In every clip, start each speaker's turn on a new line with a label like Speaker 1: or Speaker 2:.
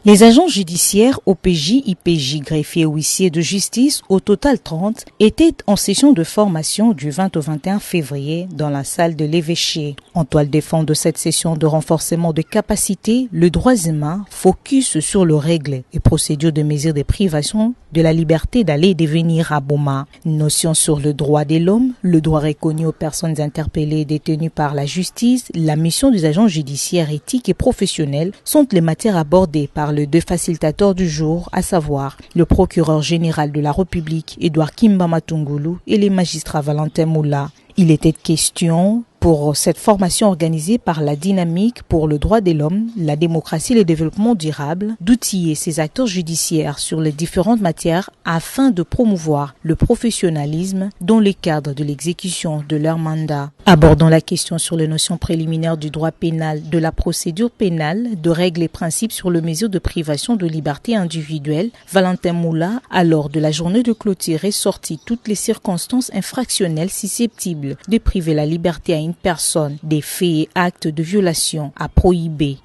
Speaker 1: Les agents judiciaires, OPJ, IPJ, greffiers ou huissiers de justice, au total 30, étaient en session de formation du 20 au 21 février dans la salle de l'évêché. En toile de fond de cette session de renforcement de capacité, le droit humain focus sur le règle et procédure de mesure de privation de la liberté d'aller et de venir à Boma. Notion sur le droit de l'homme, le droit reconnu aux personnes interpellées et détenues par la justice, la mission des agents judiciaires éthiques et professionnels sont les matières abordées par les deux facilitateurs du jour, à savoir le procureur général de la République, Edouard Kimba Matungulu, et les magistrats Valentin Moula. Il était question pour cette formation organisée par la Dynamique pour le droit de l'homme, la démocratie et le développement durable, d'outiller ces acteurs judiciaires sur les différentes matières afin de promouvoir le professionnalisme dans le cadre de l'exécution de leur mandat. Abordant la question sur les notions préliminaires du droit pénal, de la procédure pénale, de règles et principes sur les mesures de privation de liberté individuelle, Valentin Moula, à l'heure de la journée de clôture, est sorti toutes les circonstances infractionnelles susceptibles de priver la liberté à une personne des faits et actes de violation à prohiber.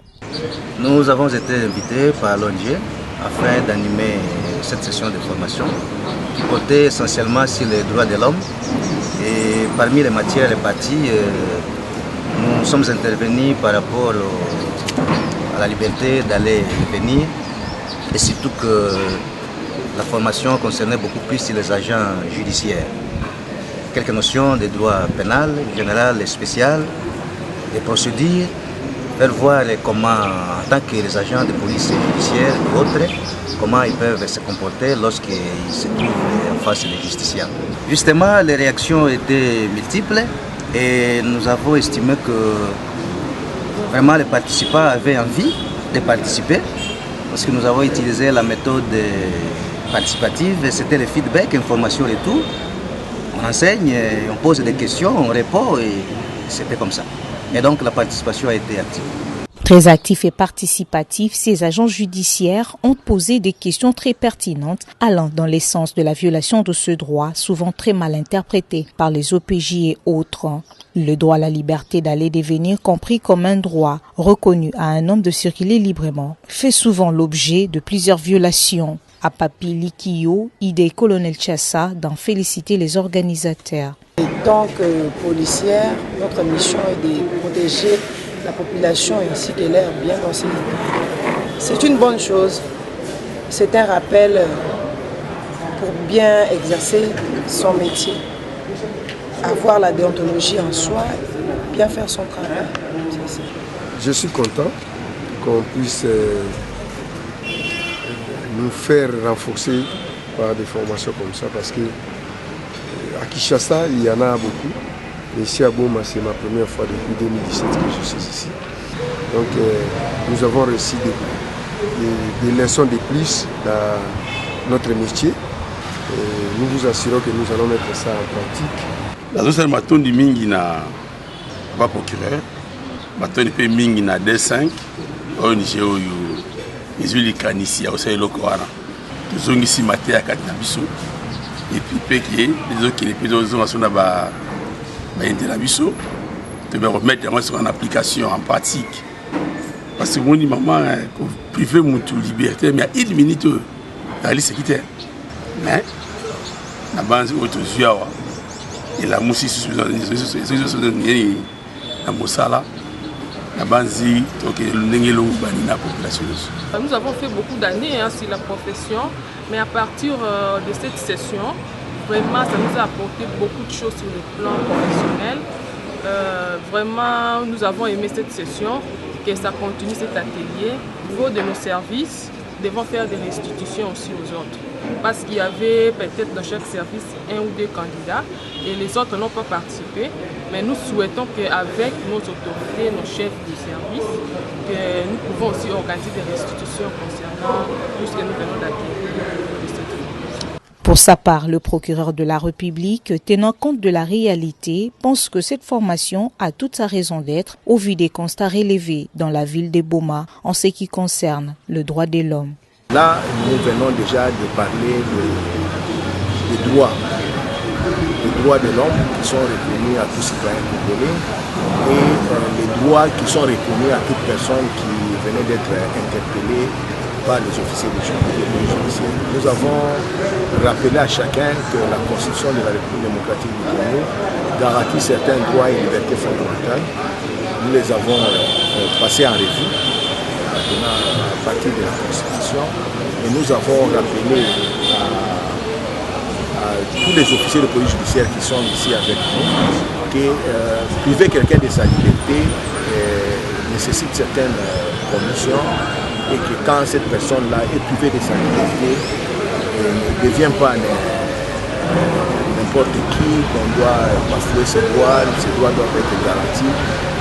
Speaker 2: Nous avons été invités par l'ONG afin d'animer cette session de formation qui portait essentiellement sur les droits de l'homme. Et parmi les matières réparties, nous sommes intervenus par rapport à la liberté d'aller et venir, et surtout que la formation concernait beaucoup plus les agents judiciaires. Quelques notions de droit pénal, général et spécial, des procédures, faire voir comment, en tant que les agents de police judiciaire et autres, comment ils peuvent se comporter lorsqu'ils se trouvent en face des justiciables. Justement, les réactions étaient multiples et nous avons estimé que vraiment les participants avaient envie de participer parce que nous avons utilisé la méthode participative et c'était le feedback, information retour. On enseigne, on pose des questions, on répond et c'était comme ça. Et donc la participation a été active.
Speaker 1: Très actifs et participatifs, ces agents judiciaires ont posé des questions très pertinentes allant dans l'essence de la violation de ce droit, souvent très mal interprété par les OPJ et autres. Le droit à la liberté d'aller et venir, compris comme un droit reconnu à un homme de circuler librement, fait souvent l'objet de plusieurs violations. À Papi Likio, idée colonel Chassa d'en féliciter les organisateurs.
Speaker 3: En tant que policière, notre mission est de protéger la population ainsi que l'air bien conseillé. C'est une bonne chose. C'est un rappel pour bien exercer son métier. Avoir la déontologie en soi, bien faire son travail.
Speaker 4: Je suis content qu'on puisse nous faire renforcer par des formations comme ça parce que à Kinshasa, il y en a beaucoup. Mais ici à Boma, c'est ma première fois depuis 2017 que je suis ici. Donc nous avons reçu des leçons de plus dans notre métier. Et nous vous assurons que nous allons mettre ça en pratique.
Speaker 5: La zone maton du mingi na pas procureur, maton pe mingi na D5, au Niger où les huiles canisi au sein lokoana. Tous ont ici maté à Katnabiso. Et puis les autres qui les plus ont sur ba Interabiso, de me remettre en application en pratique. Parce que mon dit maman privé mon liberté mais il y a 1 minute la liste quitte. Mais la base autre ziawa et la moussi sur la moussala la base donc l'engelo banina population.
Speaker 6: Nous avons fait beaucoup d'années sur la profession, mais à partir de cette session, vraiment ça nous a apporté beaucoup de choses sur le plan professionnel. Vraiment nous avons aimé cette session, que ça continue cet atelier. Au niveau de nos services, nous devons faire des restitutions aussi aux autres. Parce qu'il y avait peut-être dans chaque service 1 ou 2 candidats et les autres n'ont pas participé. Mais nous souhaitons qu'avec nos autorités, nos chefs de service, que nous pouvons aussi organiser des restitutions concernant tout ce que nous venons d'acquérir de cette formation.
Speaker 1: Pour sa part, le procureur de la République, tenant compte de la réalité, pense que cette formation a toute sa raison d'être au vu des constats relevés dans la ville de Boma en ce qui concerne le droit de l'homme.
Speaker 7: Là, nous venons déjà de parler des droits de l'homme qui sont reconnus à tout citoyen congolais et les droits qui sont reconnus à toute personne qui venait d'être interpellée par les officiers de police judiciaire. Nous avons rappelé à chacun que la Constitution de la République démocratique du Congo garantit certains droits et libertés fondamentales. Nous les avons passés en revue à partir de la Constitution et nous avons rappelé à tous les officiers de police judiciaire qui sont ici avec nous que priver quelqu'un de sa liberté nécessite certaines conditions et que quand cette personne-là est privée de sa liberté, ne devient pas n'importe qui, qu'on doit bafouer ses droits doivent être garantis.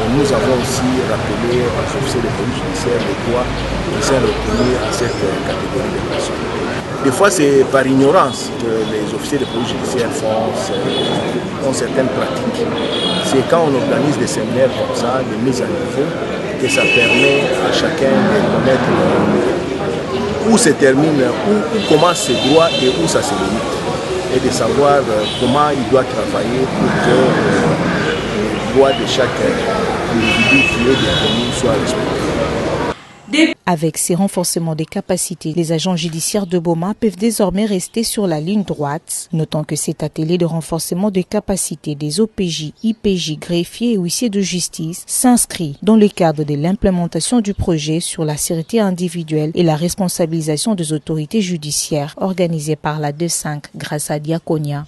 Speaker 7: Et nous avons aussi rappelé aux officiers de police judiciaire les droits qui sont reconnus à cette catégorie de personnes. Des fois, c'est par ignorance que les officiers de police judiciaire ont certaines pratiques. C'est quand on organise des séminaires comme ça, des mises à niveau, que ça permet à chacun de connaître où se termine, où commencent ses droits et où ça se limite. Et de savoir comment il doit travailler pour que les droits de chaque individu qui est détenu soient respectés.
Speaker 1: Avec ces renforcements des capacités, les agents judiciaires de Boma peuvent désormais rester sur la ligne droite, notant que cet atelier de renforcement des capacités des OPJ, IPJ, greffiers et huissiers de justice s'inscrit dans le cadre de l'implémentation du projet sur la sûreté individuelle et la responsabilisation des autorités judiciaires organisé par la 2.5 grâce à Diaconia.